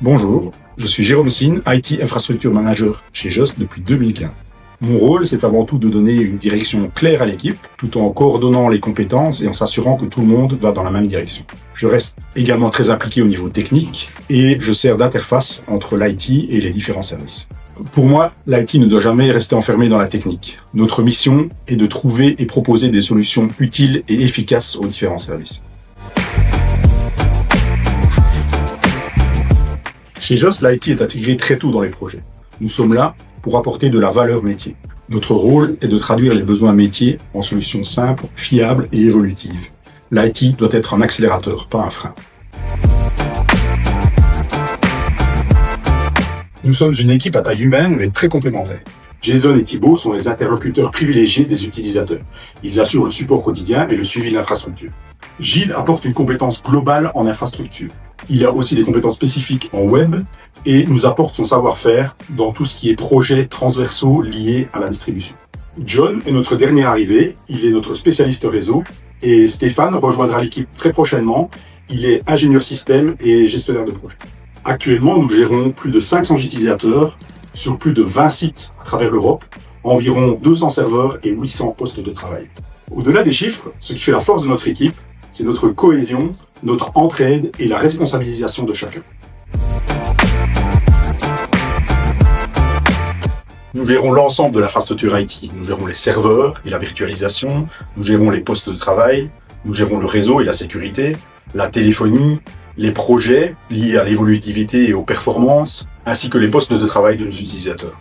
Bonjour, je suis Jérôme Sine, IT Infrastructure Manager chez Just depuis 2015. Mon rôle, c'est avant tout de donner une direction claire à l'équipe, tout en coordonnant les compétences et en s'assurant que tout le monde va dans la même direction. Je reste également très impliqué au niveau technique et je sers d'interface entre l'IT et les différents services. Pour moi, l'IT ne doit jamais rester enfermé dans la technique. Notre mission est de trouver et proposer des solutions utiles et efficaces aux différents services. Chez Just, l'IT est intégré très tôt dans les projets. Nous sommes là pour apporter de la valeur métier. Notre rôle est de traduire les besoins métiers en solutions simples, fiables et évolutives. L'IT doit être un accélérateur, pas un frein. Nous sommes une équipe à taille humaine mais très complémentaire. Jason et Thibaut sont les interlocuteurs privilégiés des utilisateurs. Ils assurent le support quotidien et le suivi de l'infrastructure. Gilles apporte une compétence globale en infrastructure. Il a aussi des compétences spécifiques en web et nous apporte son savoir-faire dans tout ce qui est projets transversaux liés à la distribution. John est notre dernier arrivé, il est notre spécialiste réseau et Stéphane rejoindra l'équipe très prochainement. Il est ingénieur système et gestionnaire de projet. Actuellement, nous gérons plus de 500 utilisateurs sur plus de 20 sites à travers l'Europe, environ 200 serveurs et 800 postes de travail. Au-delà des chiffres, ce qui fait la force de notre équipe, c'est notre cohésion, notre entraide et la responsabilisation de chacun. Nous gérons l'ensemble de l'infrastructure IT. Nous gérons les serveurs et la virtualisation, nous gérons les postes de travail, nous gérons le réseau et la sécurité, la téléphonie, les projets liés à l'évolutivité et aux performances, ainsi que les postes de travail de nos utilisateurs.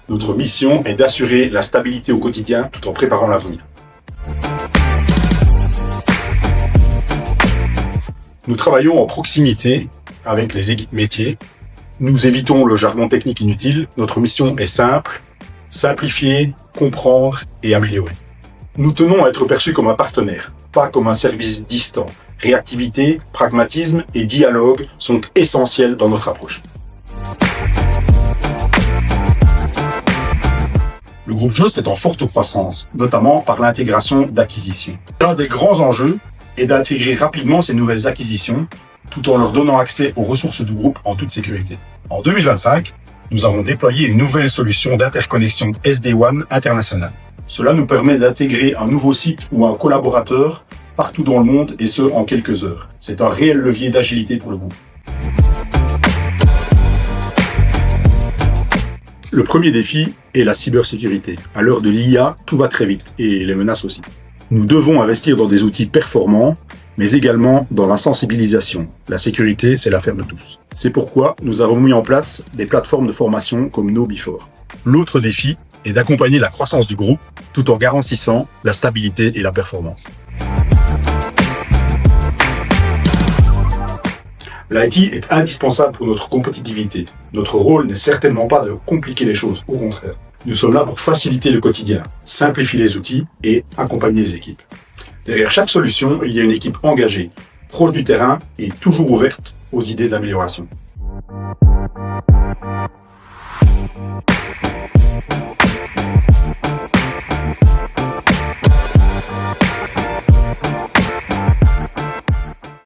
Notre mission est d'assurer la stabilité au quotidien tout en préparant l'avenir. Nous travaillons en proximité avec les équipes métiers. Nous évitons le jargon technique inutile. Notre mission est simple, simplifier, comprendre et améliorer. Nous tenons à être perçus comme un partenaire, pas comme un service distant. Réactivité, pragmatisme et dialogue sont essentiels dans notre approche. Le groupe Just est en forte croissance, notamment par l'intégration d'acquisitions. L'un des grands enjeux est d'intégrer rapidement ces nouvelles acquisitions, tout en leur donnant accès aux ressources du groupe en toute sécurité. En 2025, nous avons déployé une nouvelle solution d'interconnexion SD-WAN internationale. Cela nous permet d'intégrer un nouveau site ou un collaborateur partout dans le monde et ce, en quelques heures. C'est un réel levier d'agilité pour le groupe. Le premier défi est la cybersécurité. À l'heure de l'IA, tout va très vite et les menaces aussi. Nous devons investir dans des outils performants, mais également dans la sensibilisation. La sécurité, c'est l'affaire de tous. C'est pourquoi nous avons mis en place des plateformes de formation comme KnowBe4. L'autre défi est d'accompagner la croissance du groupe tout en garantissant la stabilité et la performance. L'IT est indispensable pour notre compétitivité. Notre rôle n'est certainement pas de compliquer les choses, au contraire. Nous sommes là pour faciliter le quotidien, simplifier les outils et accompagner les équipes. Derrière chaque solution, il y a une équipe engagée, proche du terrain et toujours ouverte aux idées d'amélioration.